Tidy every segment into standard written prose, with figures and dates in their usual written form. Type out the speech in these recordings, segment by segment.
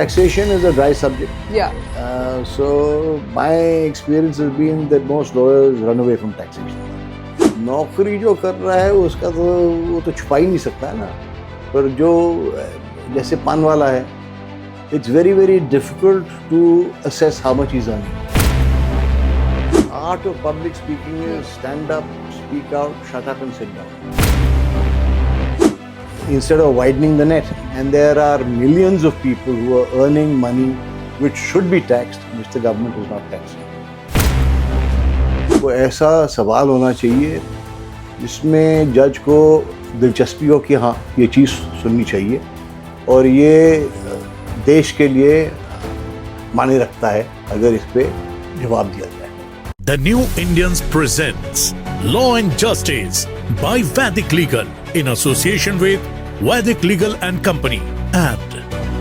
Taxation is a dry subject. Yeah. So my experience has been that most lawyers run away from taxation. नौकरी जो कर रहा है उसका तो वो तो छुपा ही नहीं सकता है ना, पर जो जैसे पान वाला है, it's very very difficult to assess how much he's earning. Art of public speaking is stand up, speak out, shut up and sit down. Instead of widening the net, and there are millions of people who are earning money which should be taxed, which the government is not taxing. तो ऐसा सवाल होना चाहिए जिसमें जज को दिलचस्पी हो कि हाँ ये चीज़ सुननी चाहिए और ये देश के लिए माने रखता है अगर इस पे जवाब दिया जाए. The New Indians presents Law and Justice by Vedic Legal in association with Vedic Legal and Company and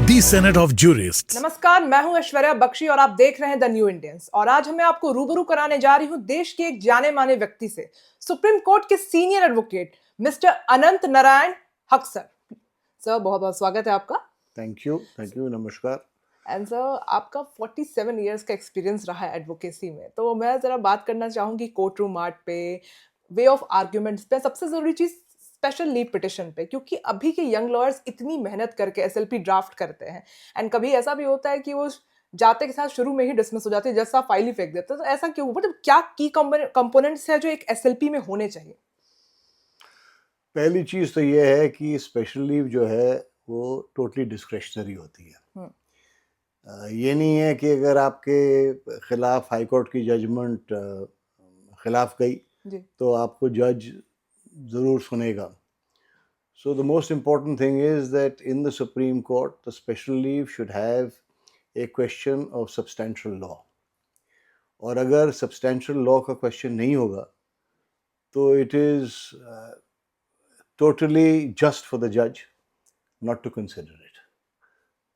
the Senate of Jurists. नमस्कार, मैं हूं ऐश्वर्या बख्शी और आप देख रहे हैं द न्यू इंडियंस. और आज मैं आपको रूबरू कराने जा रही हूं देश के एक जाने माने व्यक्ति से, सुप्रीम कोर्ट के सीनियर एडवोकेट मिस्टर अनंत नारायण हक्सर. सर, बहुत बहुत स्वागत है आपका. थैंक यू, नमस्कार. एंड सर, आपका 47 इयर्स का एक्सपीरियंस रहा है एडवोकेसी में, तो मैं जरा बात करना चाहूंगी कोर्ट रूम आर्ट पे, वे ऑफ आर्ग्यूमेंट्स पे, सबसे जरूरी चीज स्पेशल लीव पिटिशन पे, क्योंकि अभी के यंग लॉयर्स इतनी मेहनत करके एसएलपी ड्राफ्ट करते हैं एंड कभी ऐसा भी होता है कि वो जाते के साथ शुरू में ही डिसमिस हो जाती है, जैसा फाइल ही फेंक देते हैं. तो ऐसा क्यों, मतलब क्या की कंपोनेंट्स है जो एक एसएलपी में होने चाहिए? पहली चीज़ तो ये है कि स्पेशल लीव जो है वो टोटली डिस्क्रेशनरी होती है. ये नहीं है कि अगर आपके खिलाफ हाई कोर्ट की जजमेंट खिलाफ गई तो आपको जज ज़रूर सुनेगा. So the most important thing is that in the Supreme Court, the special leave should have a question of substantial law. और अगर substantial law का question नहीं होगा तो it is totally just for the judge not to consider it.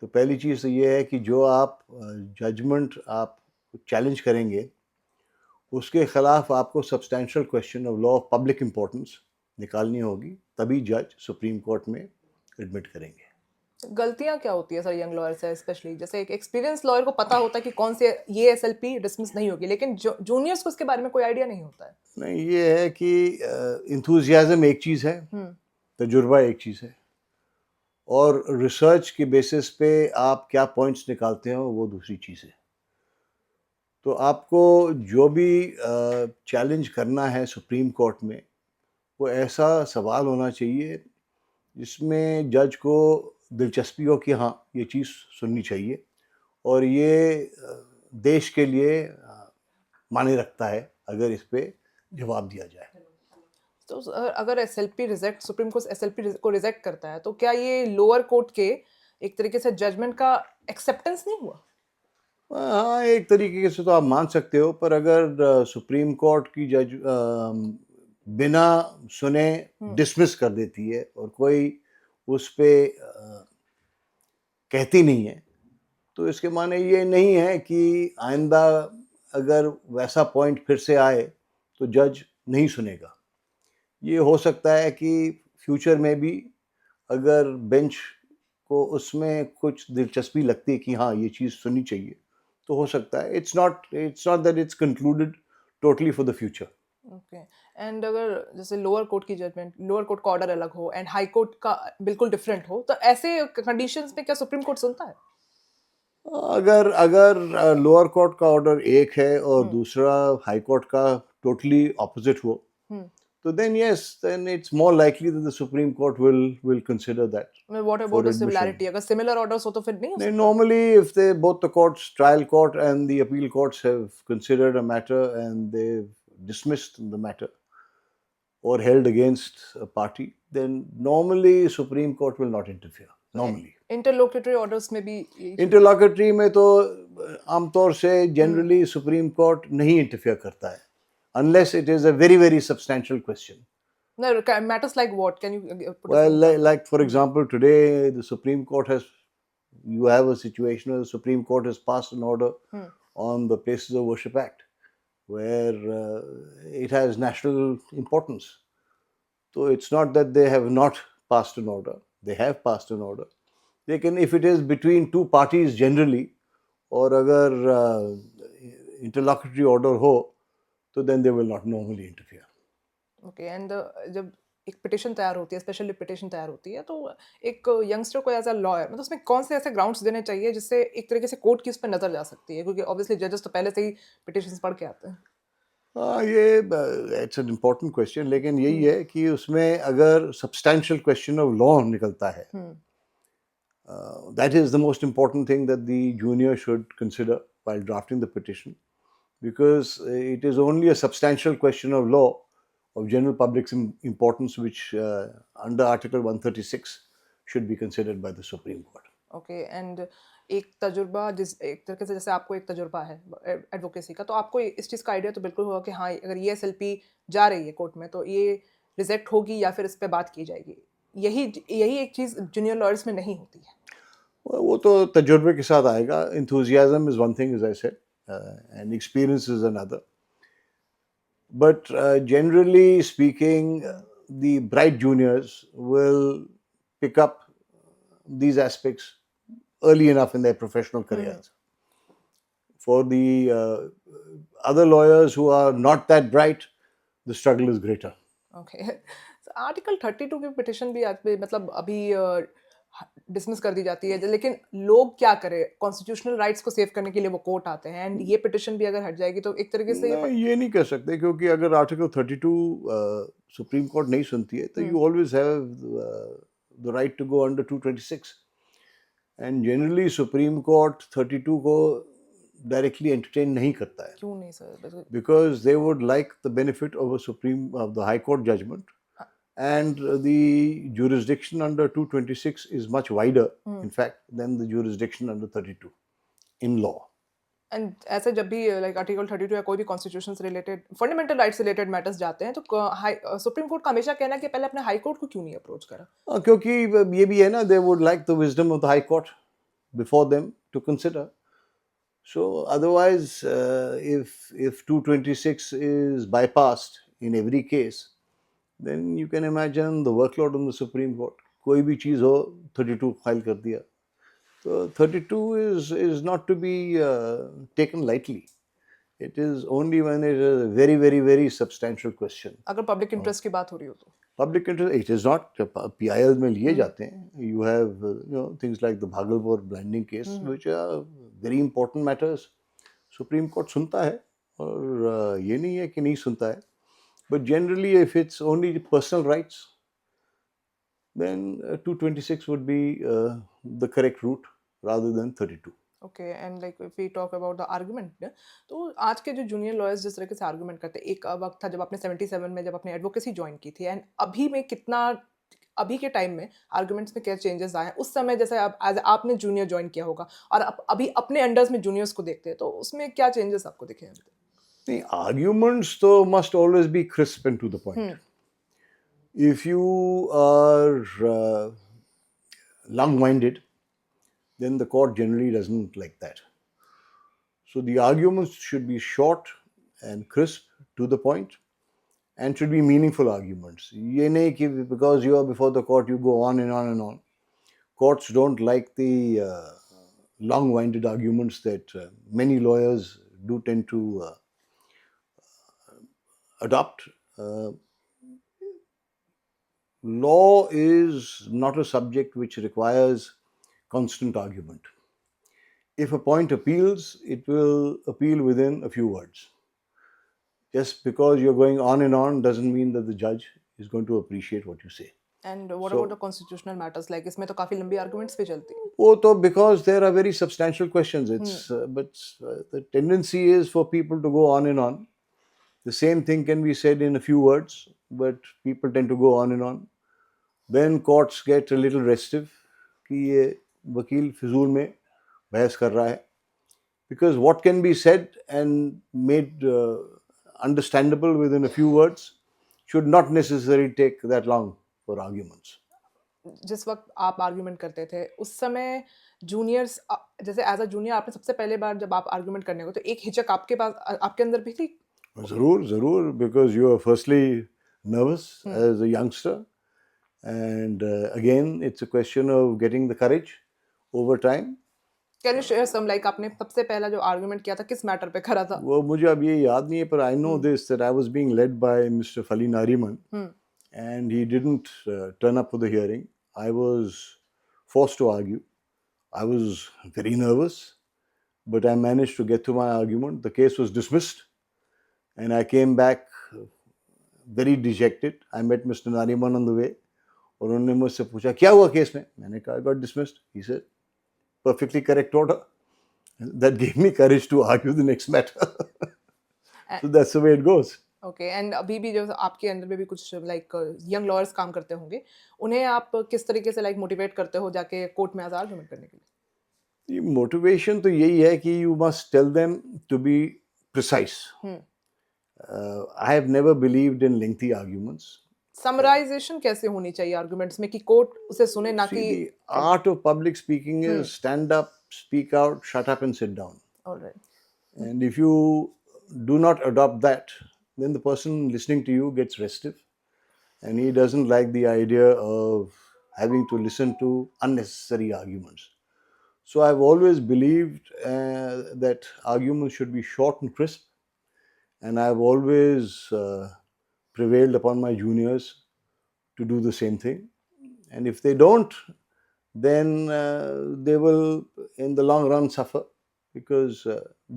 तो पहली चीज़ तो ये है कि जो आप जजमेंट आप चैलेंज करेंगे उसके खिलाफ आपको substantial question of law of public importance निकालनी होगी, तभी जज सुप्रीम कोर्ट में एडमिट करेंगे. गलतियां क्या होती है सर यंग लॉयर से, स्पेशली जैसे एक एक्सपीरियंस लॉयर को पता होता है कि कौन से ये एसएलपी डिसमिस नहीं होगी, लेकिन जूनियर्स को इसके बारे में कोई आइडिया नहीं होता है. नहीं, ये है कि इंथुजियाज्म एक चीज़ है, तजुर्बा एक चीज़ है, और रिसर्च के बेसिस पे आप क्या पॉइंट्स निकालते हो वो दूसरी चीज़ है. तो आपको जो भी चैलेंज करना है सुप्रीम कोर्ट में वो ऐसा सवाल होना चाहिए जिसमें जज को दिलचस्पी हो कि हाँ ये चीज़ सुननी चाहिए और ये देश के लिए माने रखता है अगर इस पे जवाब दिया जाए. तो अगर SLP reject, supreme court SLP को रिजेक्ट करता है, तो क्या ये लोअर कोर्ट के एक तरीके से जजमेंट का एक्सेप्टेंस नहीं हुआ? हाँ, एक तरीके से तो आप मान सकते हो, पर अगर सुप्रीम कोर्ट की जज बिना सुने डिसमिस कर देती है और कोई उस पे कहती नहीं है तो इसके माने ये नहीं है कि आइंदा अगर वैसा पॉइंट फिर से आए तो जज नहीं सुनेगा. ये हो सकता है कि फ्यूचर में भी अगर बेंच को उसमें कुछ दिलचस्पी लगती है कि हाँ ये चीज़ सुननी चाहिए तो हो सकता है. It's not that it's concluded totally for the future. Okay. And अगर जैसे लोअर कोर्ट की जजमेंट, लोअर कोर्ट का ऑर्डर अलग हो एंड हाई कोर्ट का बिल्कुल डिफरेंट हो, तो ऐसे कंडीशंस में क्या सुप्रीम कोर्ट सुनता है? अगर लोअर कोर्ट का ऑर्डर एक है और दूसरा हाई कोर्ट का टोटली ऑपोजिट हो तो then yes, then it's more likely that the Supreme Court will consider that. What about the similarity? अगर similar orders हो तो फिर नहीं हो सकता? Normally, if both the courts, trial court and the appeal courts, have considered a matter and they've dismissed the matter or held against a party, then normally Supreme Court will not interfere. Normally. Interlocutory orders में भी interlocutory में तो आमतौर से generally Supreme Court नहीं interfere करता है. Unless it is a very, very substantial question. No, matters like what? Can you put like for example, today the Supreme Court you have a situation where the Supreme Court has passed an order on the Places of Worship Act, where it has national importance. So it's not that they have not passed an order. They have passed an order. लेकिन if it is between two parties generally, और अगर interlocutory order हो, तो then they will not normally interfere. Okay and जब एक petition तैयार होती है, स्पेशली पिटिशन तैयार होती है, तो एक यंगस्टर को एज अ लॉयर मतलब उसमें कौन से ऐसे ग्राउंड्स देने चाहिए जिससे एक तरीके से कोर्ट की उस पर नजर जा सकती है, क्योंकि ऑब्वियसली जजेस तो पहले से ही पिटिशंस पढ़ के आते हैं. ये इट्स एन इम्पोर्टेंट क्वेश्चन, लेकिन यही है कि उसमें अगर सब्सटैंशियल क्वेश्चन ऑफ लॉ निकलता है, that is the most important thing that the junior should consider while drafting the petition, because it is only a substantial question of law of general public importance which under Article 136 should be considered by the Supreme Court. Okay and एक तजुर्बा जिस एक तरीके से जैसे आपको एक तजुर्बा है एडवोकेसी का, तो आपको इस चीज़ का आइडिया तो बिल्कुल होगा कि हाँ अगर ये एसएलपी जा रही है कोर्ट में तो ये रिजेक्ट होगी या फिर इस पे बात की जाएगी. यही यही एक चीज़ जूनियर लॉयर्स में नहीं होती है. वो तो तजुर्बे के साथ आएगा. Enthusiasm is one thing, as I said, and experience is another. But generally speaking, the bright juniors will pick up these aspects early enough in their professional careers. For the other lawyers who are not that bright, the struggle is greater. Okay article 32 की petition भी आज पे मतलब अभी dismiss कर दी जाती है, लेकिन लोग क्या करें, कॉन्स्टिट्यूशनल राइट्स को सेव करने के लिए वो कोर्ट आते हैं, एंड ये पिटिशन भी अगर हट जाएगी तो एक तरीके से ये नहीं कह सकते, क्योंकि अगर आर्टिकल 32 सुप्रीम कोर्ट नहीं सुनती है तो you always have the right to go under 226, and generally supreme court 32 को डायरेक्टली एंटरटेन नहीं करता है. क्यों नहीं sir? Because they would like the benefit of the high court judgment, and the jurisdiction under 226 is much wider, in fact, than the jurisdiction under 32 in law. And ऐसे जब भी like article 32 या कोई भी कॉन्स्टिट्यूशन से related fundamental rights से related matters जाते हैं, तो सुप्रीम कोर्ट का हमेशा कहना है कि पहले अपने हाई कोर्ट को क्यों नहीं अप्रोच करा. क्योंकि ये भी है ना, they would like the wisdom of the high court before them to consider. So otherwise, if 226 is bypassed in every case, then you can imagine the workload on the Supreme Court. कोई भी चीज़ हो 32 file कर दिया, तो 32 is not to be taken lightly. It is only when it is a very very very substantial question. अगर public interest की बात हो रही हो तो Public interest, it is not PIL में लिए जाते हैं. You have things like the Bhagalpur blinding case, which are very important matters. Supreme Court सुनता है, और ये नहीं है कि नहीं सुनता है. But generally, if it's only personal rights, then 226 would be the correct route rather than 32. Okay and like if we talk about the argument, तो आज के जो जूनियर लॉयर्स जिस तरीके से आर्गुमेंट करते हैं, एक वक्त था जब आपने 77 में जब आपने एडवोकेसी ज्वाइन की थी, एंड अभी में कितना अभी के टाइम में आर्गुमेंट्स में क्या चेंजेस आए हैं, उस समय जैसे आपने जूनियर ज्वाइन किया होगा और अभी अपने अंडर्स में जूनियर्स को देखते हैं, तो उसमें क्या चेंजेस आपको दिखे हैं? The arguments though must always be crisp and to the point. If you are long-winded, then the court generally doesn't like that. So the arguments should be short and crisp, to the point, and should be meaningful arguments. ये नहीं कि because you are before the court you go on and on and on. Courts don't like the long-winded arguments that many lawyers do tend to adopt. Law is not a subject which requires constant argument. If a point appeals, it will appeal within a few words. Just because you're going on and on doesn't mean that the judge is going to appreciate what you say. And what about the constitutional matters, like इसमें तो काफी लंबी arguments भी चलती हैं. वो तो because there are very substantial questions. But the tendency is for people to go on and on. The same thing can be said in a few words, but people tend to go on and on. Then courts get a little restive कि ये वकील फिजूल में बहस कर रहा है, because what can be said and made understandable within a few words should not necessarily take that long for arguments. जिस वक्त आप आर्गुमेंट करते थे उस समय जूनियर्स, जैसे एज अ जूनियर आपने सबसे पहले बार जब आप आर्गुमेंट करने को, तो एक हिचक आपके पास आपके अंदर भी थी? जरूर, because you are firstly nervous as a youngster, and again it's a question of getting the courage over time. Can you share some like आपने सबसे पहला जो आर्गुमेंट किया था किस मैटर पे करा था? वो मुझे अब ये याद नहीं है, पर I know this, that I was being led by Mr. Fali Nariman, and he didn't turn up for the hearing. I was forced to argue. I was very nervous, but I managed to get through my argument. The case was dismissed, and I came back very dejected. I met Mr. Nariman on the way. और उन्होंने मुझसे पूछा क्या हुआ case में? मैंने कहा got dismissed. He said perfectly correct order. That gave me courage to argue the next matter. So that's the way it goes. Okay and अभी भी जो आपके अंदर में भी कुछ लाइक यंग लॉयर्स काम करते होंगे, उन्हें आप किस तरीके से लाइक मोटिवेट करते हो जाके कोर्ट में आर्गुमेंट करने के लिए? ये मोटिवेशन तो यही है कि you must tell them to be precise. I have never believed in lengthy arguments. Summarisation कैसे होनी चाहिए आर्गुमेंट्स में कि कोर्ट उसे सुने ना See, कि the art of public speaking is stand up, speak out, shut up and sit down. Alright And if you do not adopt that, then the person listening to you gets restive, and he doesn't like the idea of having to listen to unnecessary arguments. So I've always believed that arguments should be short and crisp, and I've always prevailed upon my juniors to do the same thing. And if they don't, then they will, in the long run, suffer, because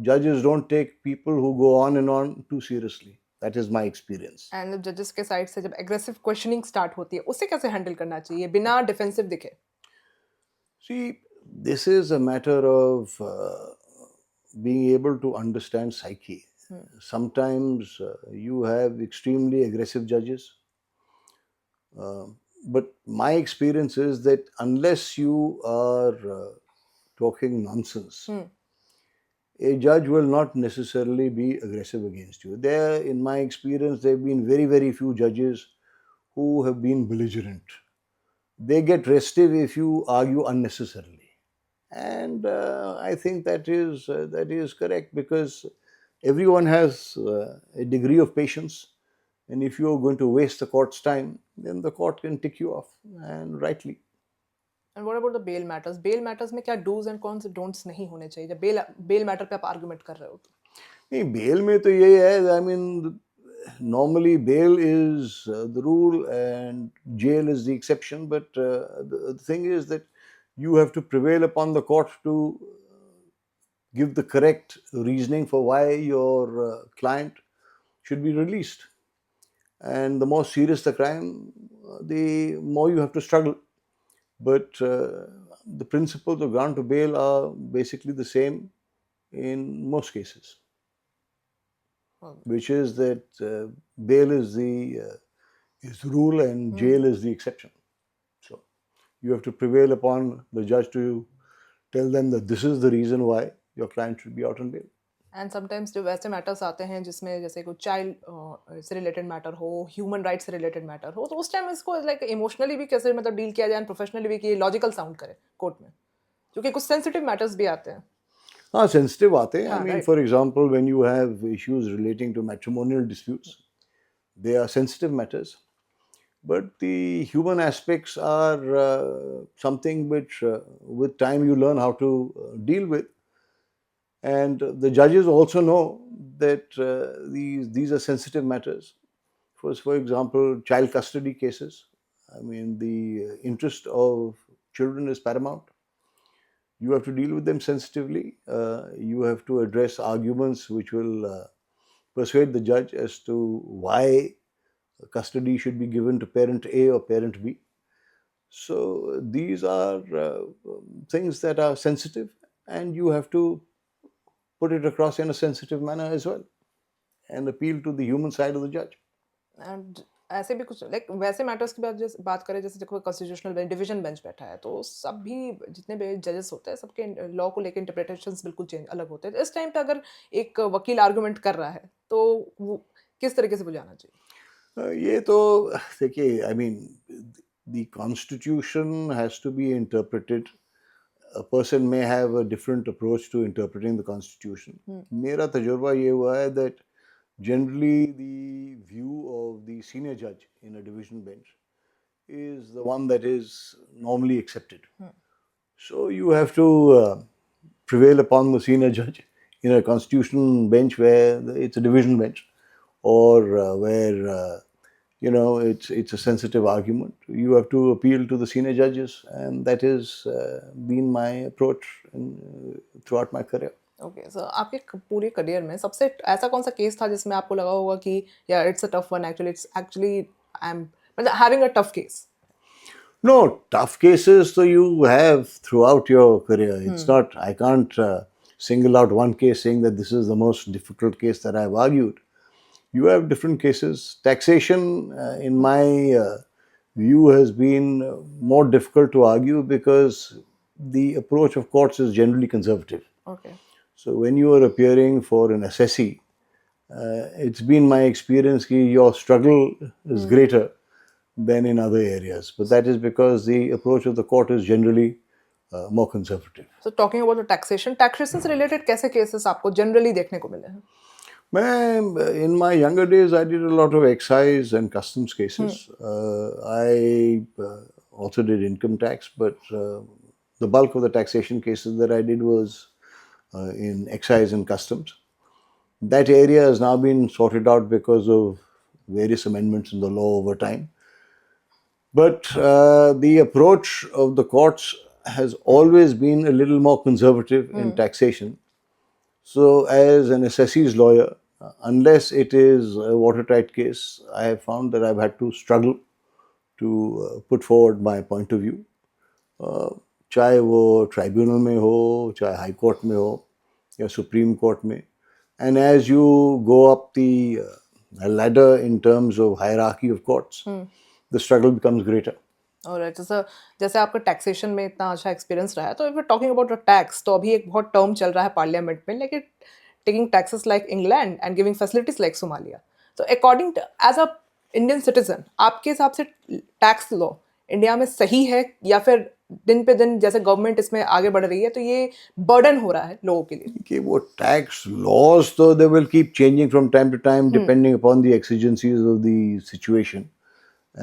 judges don't take people who go on and on too seriously. That is my experience. And जब जजेस के side से जब aggressive questioning start होती है उसे कैसे handle करना चाहिए बिना डिफेंसिव दिखे? See, this is a matter of being able to understand psyche. Sometimes you have extremely aggressive judges. But my experience is that unless you are talking nonsense, a judge will not necessarily be aggressive against you. There, in my experience, there have been very, very few judges who have been belligerent. They get restive if you argue unnecessarily. And I think that is correct, because everyone has a degree of patience. And if you're going to waste the court's time, then the court can tick you off, and rightly. And what about the bail matters? Bail matters में क्या dos and cons don'ts नहीं होने चाहिए जब bell matter पे आप argument कर रहे हो तो? नहीं, बेल में तो ये है, I mean, normally bail is the rule and jail is the exception, but the thing is that you have to prevail upon the court to give the correct reasoning for why your client should be released. And the more serious the crime, the more you have to struggle. But the principles of grant of bail are basically the same in most cases, which is that bail is the rule and jail is the exception. So you have to prevail upon the judge to tell them that this is the reason why your client should be out on bail. And sometimes जो वैसे matters आते हैं जिसमें जैसे कोई child से related matter हो, human rights से रिलेटेड मैटर हो, तो उस टाइम इसको लाइक इमोशनली भी कैसे मतलब डील किया जाए एंड प्रोफेशनली भी कि लॉजिकल साउंड करे कोर्ट में, क्योंकि कुछ सेंसिटिव मैटर्स भी आते हैं. हाँ, sensitive आते हैं. I mean, right. for example, when you have issues relating to matrimonial disputes, they are sensitive matters. But the human aspects are something which, with time, you learn how to deal with. And the judges also know that these are sensitive matters. For example, child custody cases. I mean, the interest of children is paramount. You have to deal with them sensitively. You have to address arguments which will persuade the judge as to why custody should be given to parent A or parent B. So these are things that are sensitive, and you have to put it across in a sensitive manner as well, and appeal to the human side of the judge. And ऐसे भी कुछ like वैसे matters की बात करें जैसे देखो constitutional bench, division bench बैठा है, तो सभी जितने भी जजेस होते हैं सबके लॉ को लेकर इंटरप्रिटेशंस बिल्कुल चेंज अलग होते हैं. तो इस टाइम पे अगर एक वकील आर्गुमेंट कर रहा है तो वो किस तरीके से बुझाना चाहिए? ये तो देखिए, I mean, the Constitution has to be interpreted. A person may have a different approach to interpreting the Constitution. मेरा तजुर्बा ये हुआ है that generally the view of the senior judge in a division bench is the one that is normally accepted. So you have to prevail upon the senior judge in a constitutional bench where it's a division bench, or where it's a sensitive argument. You have to appeal to the senior judges, and that has been my approach throughout my career. Okay, so आपके पूरे career में सबसे ऐसा कौन सा case था जिसमें आपको लगा होगा कि या it's a tough one, actually it's actually I am मतलब having a tough case? No, tough cases so you have throughout your career. It's not, I can't single out one case saying that this is the most difficult case that I've argued. You have different cases. Taxation, in my view, has been more difficult to argue because the approach of courts is generally conservative. Okay, So when you are appearing for an assessee, it's been my experience that your struggle is greater than in other areas. But that is because the approach of the court is generally more conservative. So talking about the taxation से related कैसे cases आपको generally देखने को मिले हैं? In my younger days, I did a lot of excise and customs cases. I also did income tax, but the bulk of the taxation cases that I did was in excise and customs. That area has now been sorted out because of various amendments in the law over time. But the approach of the courts has always been a little more conservative in taxation. So, as an assessee's lawyer, unless it is a watertight case, I have found that I've had to struggle to put forward my point of view. चाहे वो tribunal में हो, चाहे high court में हो, या supreme court में. And as you go up the ladder in terms of hierarchy of courts, the struggle becomes greater. Alright, जैसे आपका टैक्सेशन में इतना अच्छा एक्सपीरियंस रहा है, तो if talking about the tax, तो अभी एक बहुत टर्म चल रहा है पार्लियामेंट में, like taking taxes like England and giving facilities like Somalia. तो according as a Indian citizen, आपके हिसाब से टैक्स लॉ इंडिया में सही है, या फिर दिन पे दिन जैसे गवर्नमेंट इसमें आगे बढ़ रही है तो ये बर्डन हो रहा है लोगों के लिए? कि वो tax laws तो they will keep changing from time to time depending upon the exigencies of the situation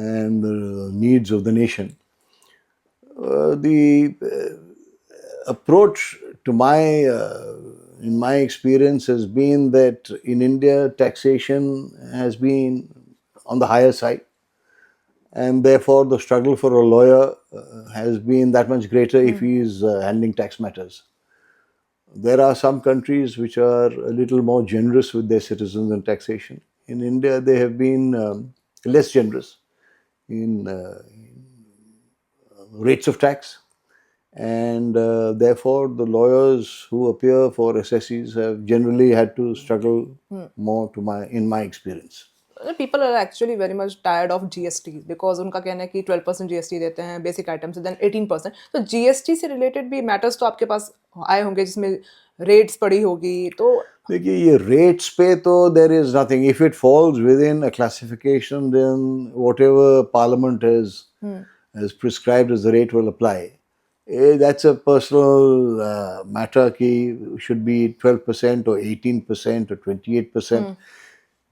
and the needs of the nation. The approach to in my experience has been that in India taxation has been on the higher side, and therefore the struggle for a lawyer has been that much greater if he is handling tax matters. There are some countries which are a little more generous with their citizens in taxation. In India, they have been less generous in rates of tax, and therefore the lawyers who appear for assessees have generally had to struggle more in my experience. People are actually very much tired of GST, because उनका कहना है कि 12% GST देते हैं basic item से, then 18%. तो GST से related भी मैटर्स तो आपके पास आए होंगे जिसमें रेट्स पड़ी होगी. तो देखिए, ये रेट्स पे तो there is nothing. If it falls within a classification, then whatever parliament has prescribed as the rate will apply. That's a personal matter ki should be 12% or 18% or 28%.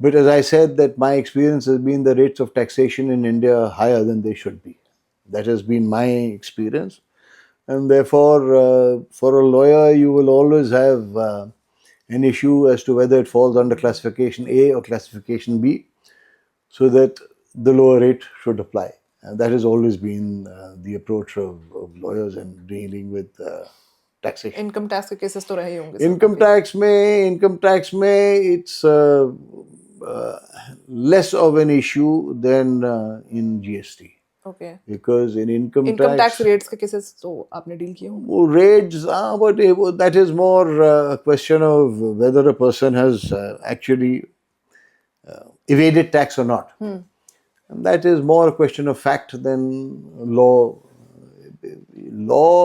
But as I said, that my experience has been the rates of taxation in India are higher than they should be. That has been my experience. And therefore, for a lawyer, you will always have an issue as to whether it falls under classification A or classification B, so that the lower rate should apply. And that has always been the approach of lawyers in dealing with taxation. Income tax के cases तो रहे होंगे. Income tax में it's less of an issue than in GST. Okay, Because in income income tax, tax rates के cases तो आपने deal किए होंगे. वो rates, but that is more a question of whether a person has actually evaded tax or not. And that is more a question of fact than law. Law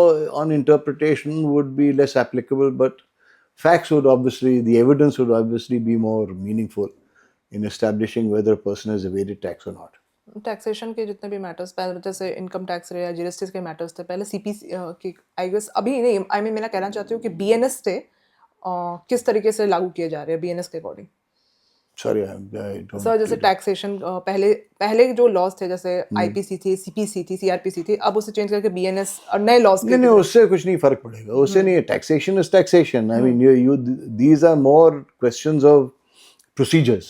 on interpretation would be less applicable, but facts would obviously, the evidence would obviously be more meaningful in establishing whether a person has evaded tax or not. Taxation के जितने भी matters, पहले जैसे income tax रहे या GST के matters थे, पहले सीपीसी की आई गेस अभी नहीं, आई मीन मैं कहना चाहती हूँ कि बीएनएस थे किस तरीके से लागू किए जा रहे हैं बीएनएस के according. Sorry, I don't. Sir जैसे टैक्सेशन पहले जो लॉज थे जैसे आईपीसी थी, सीपीसी थी, सीआरपीसी थी, अब उसे चेंज करके बीएनएस और नए लॉज नहीं नहीं, उससे कुछ नहीं फर्क पड़ेगा, उससे नहीं. Taxation is taxation. I mean you these are more questions of procedures,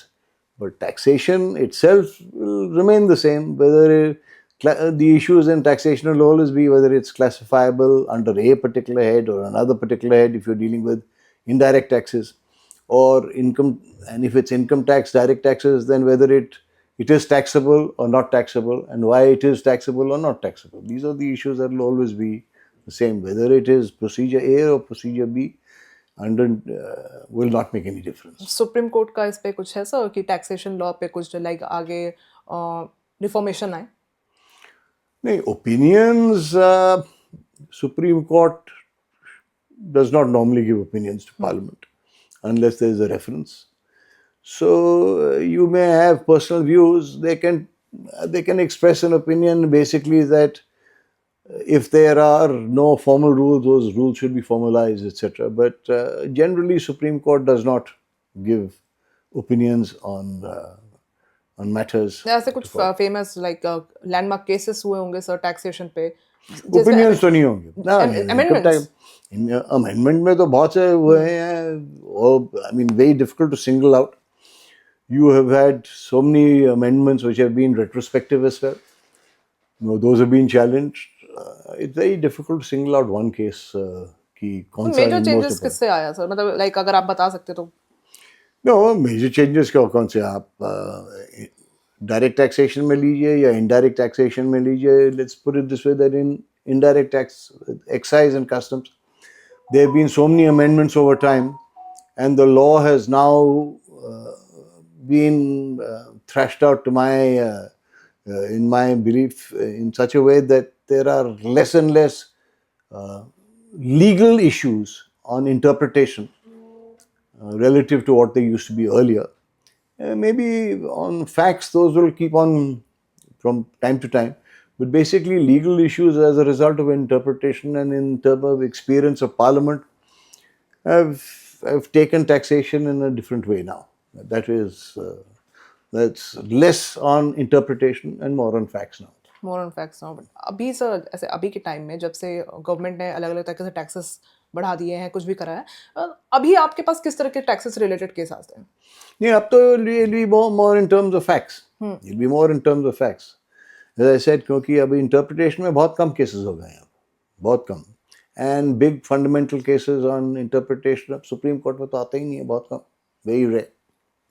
but taxation itself will remain the same. The issues in taxation will always be whether it's classifiable under a particular head or another particular head if you're dealing with indirect taxes or income, and if it's income tax, direct taxes, then whether it is taxable or not taxable, and why it is taxable or not taxable. These are the issues that will always be the same, whether it is procedure A or procedure B under will not make any difference. Supreme court का इस पे कुछ है sir कि taxation law पे कुछ like आगे reformation आए? नहीं, opinions, Supreme Court does not normally give opinions to Parliament unless there is a reference. So you may have personal views. They can express an opinion basically that if there are no formal rules, those rules should be formalized, etc. But generally, Supreme Court does not give opinions on matters. ऐसे कुछ famous like landmark cases हुए होंगे sir taxation पे? Opinions तो नहीं होंगे ना. Amendments? Amendment में तो बहुत से हुए हैं, और I mean very difficult to single out. You have had so many amendments which have been retrospective as well. No, those have been challenged. It's very difficult to single out one case कि कौन सा major changes किससे आया sir? मतलब like अगर आप बता सकते तो. No, मेजर चेंजेस कौन से आप डायरेक्ट टैक्सेशन में लीजिए या इनडायरेक्ट टैक्सेशन में लीजिए. Let's put it this way that in indirect tax, excise and customs, there have been so many amendments over time, and the law has now been thrashed out to in my belief, in such a way that there are less and less legal issues on interpretation relative to what they used to be earlier. Maybe on facts, those will keep on from time to time. But basically, legal issues as a result of interpretation and in terms of experience of Parliament have taken taxation in a different way now. That's less on interpretation and more on facts now. More on facts now. अभी sir ऐसे अभी के time में जब से government ने अलग अलग तरह से टैक्सेस बढ़ा दिए हैं, कुछ भी करा है, अभी आपके पास किस तरह के टैक्सेस रिलेटेड केस आते हैं? नहीं, अब तो it'll be more in terms of facts. It'll be more in terms of facts. As I said, क्योंकि अभी इंटरप्रिटेशन में बहुत कम केसेस हो गए हैं, बहुत कम. And big fundamental cases on interpretation अब सुप्रीम कोर्ट में तो आते ही नहीं है, बहुत कम. Very rare,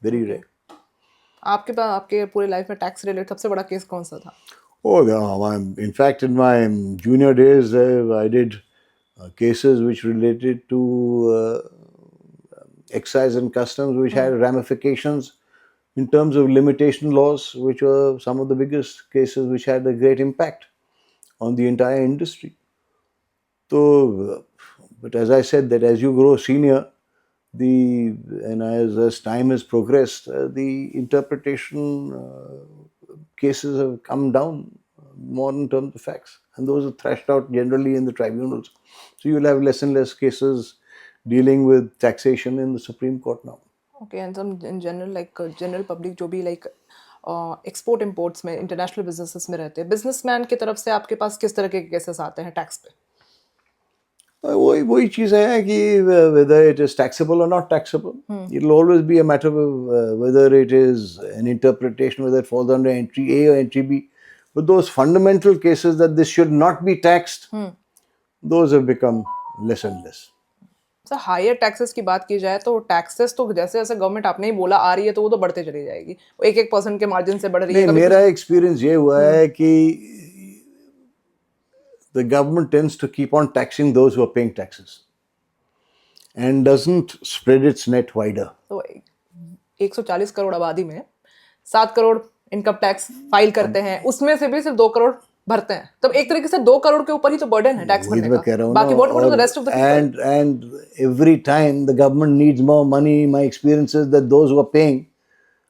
very rare. आपके पास आपके पूरे लाइफ में टैक्स रिलेटेड सबसे बड़ा केस कौन सा था? In fact, in my junior days, I did cases which related to excise and customs, which had ramifications in terms of limitation laws, which were some of the biggest cases which had a great impact on the entire industry. So, but as I said, that as you grow senior, and as time has progressed, the interpretation cases have come down more in terms of facts, and those are thrashed out generally in the tribunals. So you'll have less and less cases dealing with taxation in the Supreme Court now. Okay, and some in general like general public जो भी like export imports में international businesses में रहते हैं, businessman की तरफ से आपके पास किस तरह के केसेस आते हैं टैक्स पे? वही चीज़ है कि whether it is taxable or not taxable, it will always be a matter of whether it is an interpretation, whether it falls under entry A or entry B. But those fundamental cases that this should not be taxed, those have become less and less. Sir higher taxes की बात की जाए तो taxes तो जैसे जैसे government आपने ही बोला आ रही है तो वो तो बढ़ते चली जाएगी, 1% के मार्जिन से बढ़ रही है. मेरा एक्सपीरियंस ये हुआ है कि the government tends to keep on taxing those who are paying taxes and doesn't spread its net wider. तो 140 करोड़ आबादी में 7 करोड़ इनकम टैक्स फाइल करते हैं, उसमें से भी सिर्फ 2 करोड़ भरते हैं. तब एक तरीके से 2 करोड़ के ऊपर ही तो बर्डन है टैक्स भरने का. बाकी what about the rest of the people? And every time the government needs more money, my experience is that those who are paying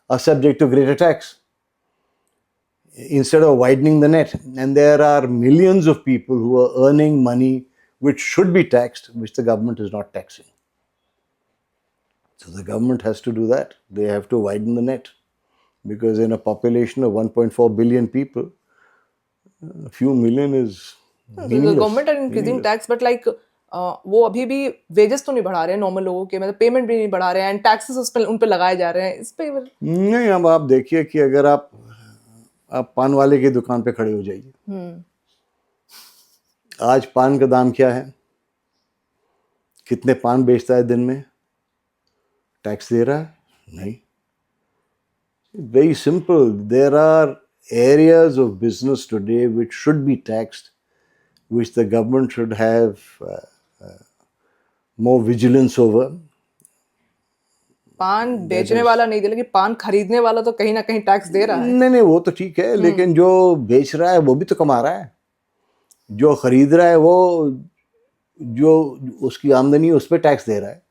are subject to greater tax instead of widening the net. And there are millions of people who are earning money which should be taxed, which the government is not taxing. So the government has to do that. They have to widen the net. Because in a population of 1.4 billion people, a few million is the meaningless. government are increasing tax, but like वो अभी भी wages तो नहीं बढ़ा रहे हैं normal लोगों के, मतलब पेमेंट भी नहीं बढ़ा रहे हैं, एंड टैक्सेस उन पे लगाए जा रहे हैं इस पे। नहीं, अब आप देखिए कि अगर आप पान वाले की दुकान पे खड़े हो जाइए, आज पान का दाम क्या है, कितने पान बेचता है दिन में, टैक्स दे रहा है? नहीं। Very simple. There are areas of business today which should be taxed, which the government should have more vigilance over. पान बेचने वाला नहीं दे, लेकिन पान खरीदने वाला तो कहीं ना कहीं टैक्स दे रहा है। नहीं, वो तो ठीक है, लेकिन जो बेच रहा है वो भी तो कमा रहा है, जो खरीद रहा है वो जो उसकी आमदनी है उस पर टैक्स दे रहा है,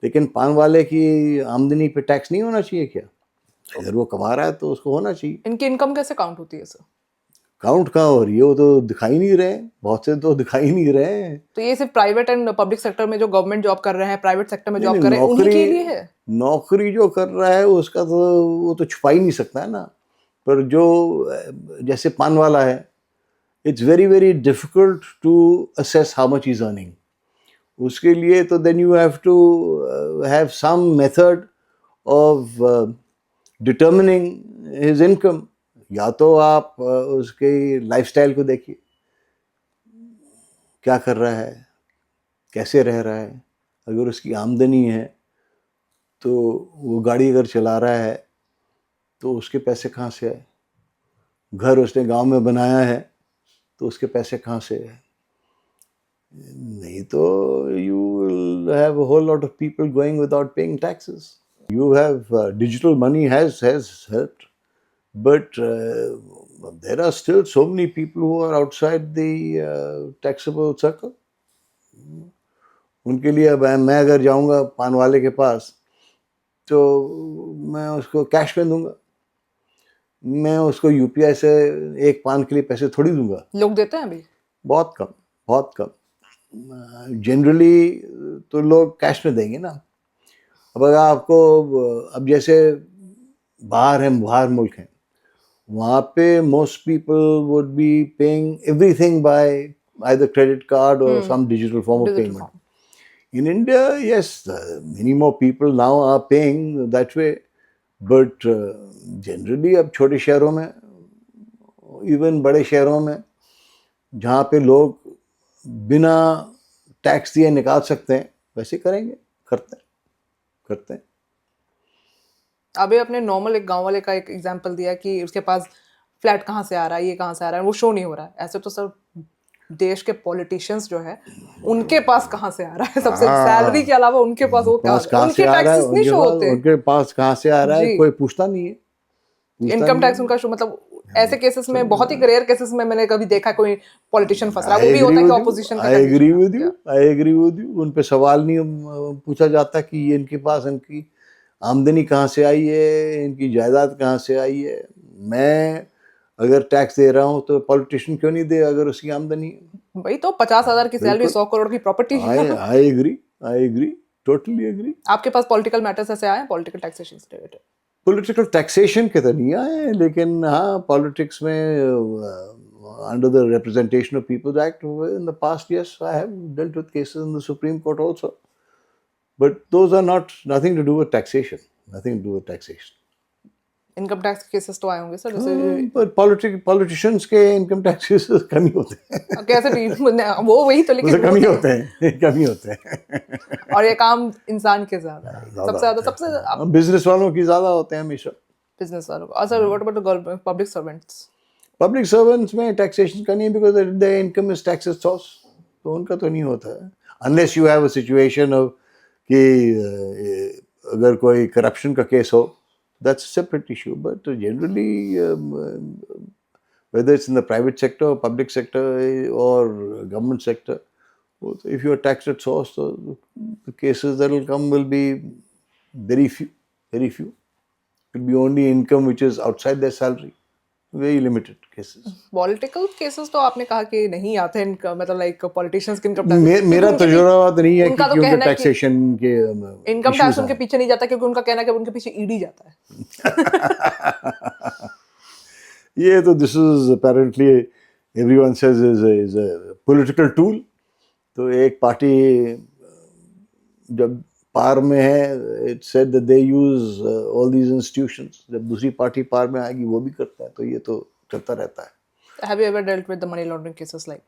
लेकिन पान वाले की आमदनी पे टैक्स नहीं होना चाहिए क्या? अगर वो कमा रहा है तो उसको होना चाहिए। इनकी इनकम कैसे काउंट होती है सर? काउंट कहाँ हो रही है, वो तो दिखाई नहीं रहे, बहुत से तो दिखाई नहीं रहे। तो ये सिर्फ प्राइवेट एंड पब्लिक सेक्टर में जो गवर्नमेंट जॉब कर रहे हैं, प्राइवेट सेक्टर में जॉब कर रहे हैं, उन्हीं के लिए है। नौकरी जो कर रहा है उसका तो वो तो छुपा ही नहीं सकता है ना, पर जो जैसे पान वाला है, it's very very difficult to assess how much is earning. उसके लिए तो then you have to have some method of determining his income. या तो आप उसके लाइफस्टाइल को देखिए, क्या कर रहा है, कैसे रह रहा है। अगर उसकी आमदनी है तो वो गाड़ी अगर चला रहा है तो उसके पैसे कहाँ से आए, घर उसने गांव में बनाया है तो उसके पैसे कहाँ से आए। नहीं तो you will have a whole lot of people going without paying taxes. You have digital money has helped, but there are still so many people who are outside the taxable circle. उनके लिए अब मैं अगर जाऊंगा पान वाले के पास तो मैं उसको कैश में दूंगा, मैं उसको यूपीआई से एक पान के लिए पैसे थोड़ी दूंगा। लोग देते हैं अभी? बहुत कम, बहुत कम। जनरली तो लोग कैश में देंगे ना। अब अगर आपको, अब जैसे बाहर मुल्क हैं, वहाँ पे most people would be paying everything by either credit card or some digital form of payment. In India, yes, many more people now are paying that way, but generally अब छोटे शहरों में, even बड़े शहरों में, जहाँ पे लोग बिना टैक्स दिए निकाल सकते हैं, वैसे करेंगे, करते हैं। अभी अपने नॉर्मल एक गांव वाले का एक एग्जांपल दिया कि उसके पास फ्लैट कहाँ से आ रहा है, ये कहाँ से आ रहा है, वो शो नहीं हो रहा है। ऐसे तो सर देश के पॉलिटिशियंस जो है उनके पास कहाँ से आ रहा है, सबसे सैलरी के अलावा उनके पास वो कहाँ से आ रहा है, उनके टैक्सेस नहीं शो होते, उनके पास कहाँ से आ रहा है कोई पूछता नहीं है। इनकम टैक्स उनका शो, मतलब ऐसे केसेस में, बहुत ही रेयर केसेस में मैंने कभी देखा कोई पॉलिटिशियन फंस रहा है, वो भी होता है कि ऑपोजिशन का। I agree with you. उन पे सवाल नहीं पूछा जाता कि ये इनके पास इनकी आमदनी कहाँ से आई है, इनकी जायदाद कहाँ से आई है। मैं अगर टैक्स दे रहा हूँ तो पॉलिटिशियन क्यों नहीं दे अगर उसकी आमदनी है? भाई तो 50,000 की सैलरी, 100 करोड़ की property. I agree, totally agree. आपके पास पॉलिटिकल मैटर्स ऐसे आए, पॉलिटिकल टैक्सेशन से रिलेटेड? पॉलिटिकल टैक्सेशन के तो नहीं आए, लेकिन हाँ पॉलिटिक्स में under the Representation of Peoples Act in the past, yes, I have dealt with cases in the Supreme Court also. But those are nothing to do with taxation. Income tax cases तो आए होंगे sir, जैसे पर politicians के income taxes कम ही होते हैं। कैसे वो वही तो, लेकिन कम ही होते हैं। और ये काम इंसान के ज्यादा है, सबसे बिजनेस वालों की ज्यादा होते हैं हमेशा, बिजनेस वालों को। Sir what about public servants? Public servants में टैक्सेशन का नहीं, because the income is tax source, तो उनका तो नहीं होता है, unless you have a situation of कि अगर कोई करप्शन का केस हो, that's a separate issue. But generally, whether it's in the private sector or public sector or government sector, if you are taxed at source, the cases that will come will be very few. It will be only income which is outside their salary. very limited cases. Political cases तो आपने कहा कि नहीं आते इनका, मतलब like politicians के income मेरा तजुर्बा तो नहीं है उनका तो कि उनके कहना है कि टैक्सेशन के इनकम issues टैक्स उनके हैं। पीछे नहीं जाता, क्योंकि उनका कहना है कि उनके पीछे ईडी जाता है। ये तो this is apparently everyone says is a political tool. तो एक पार्टी जब पार में है, it said that they use all these institutions, जब दूसरी पार्टी पार में आएगी वो भी करता है, तो ये तो चलता रहता है। Have you ever dealt with the money laundering cases, like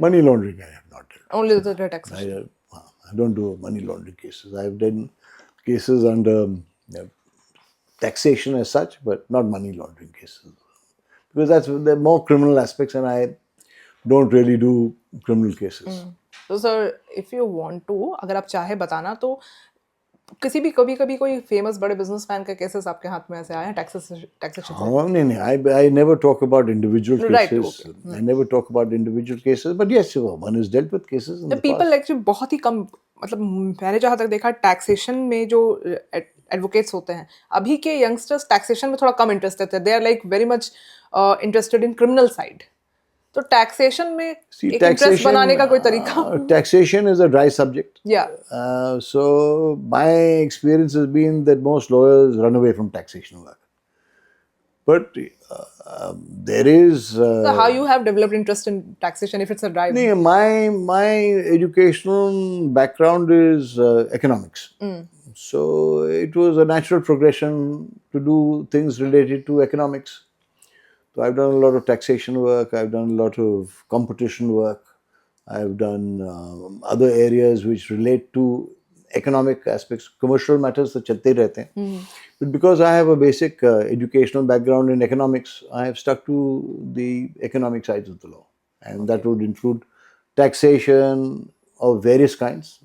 Money laundering I have not done. only the taxation? I don't do money laundering cases. I've done cases under taxation as such, but not money laundering cases. Because there are more criminal aspects and I don't really do criminal cases. तो sir, if you want to, अगर आप चाहे बताना, तो किसी भी कभी कोई फेमस बड़े बिजनेसमैन के केसेस आपके हाथ में ऐसे आए हैं टैक्सेशन से? Oh, no. I never talk about individual Right, cases. okay. I never talk about individual cases, but yes, one has dealt with cases in the people past. Actually बहुत ही कम, मतलब मैंने जहाँ तक देखा टैक्सेशन में जो एडवोकेट्स होते हैं, अभी के यंगस्टर्स टैक्सेशन में थोड़ा कम इंटरेस्टेड थे। They are like very much interested in criminal side. तो टैक्सेशन में See, एक इंटरेस्ट बनाने का कोई तरीका? taxation is a dry subject. या So my experience has been that most lawyers run away from taxation work. But there is. how you have developed interest in taxation if it's a drive? No, my educational background is economics. So it was a natural progression to do things related to economics. So I've done a lot of taxation work. I've done a lot of competition work. I've done other areas which relate to economic aspects. Commercial matters तो चलते रहते हैं. But because I have a basic educational background in economics, I have stuck to the economic sides of the law, and that would include taxation of various kinds.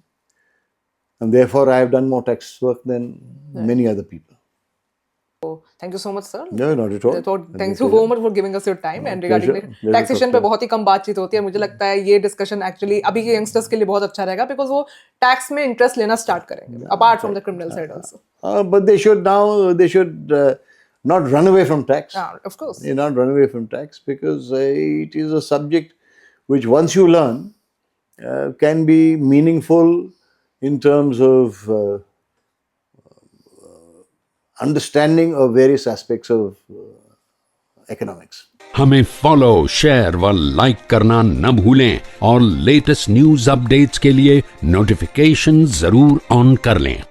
And therefore, I have done more tax work than many other people. Thank you so much sir. No, not at all. तो thank you so much for giving us your time and regarding pleasure taxation पे talking. बहुत ही कम बातचीत होती है। मुझे लगता है ये डिस्कशन एक्चुअली अभी के यंगस्टर्स के लिए बहुत अच्छा रहेगा, बिकॉज वो टैक्स में इंटरेस्ट लेना स्टार्ट करेंगे apart from the criminal side also. But they should not run away from tax. Of course. You not run away from tax, because it is a subject which once you learn can be meaningful in terms of understanding of various aspects of economics. हमें follow, share व like करना न भूलें और latest news updates के लिए notification जरूर on कर लें।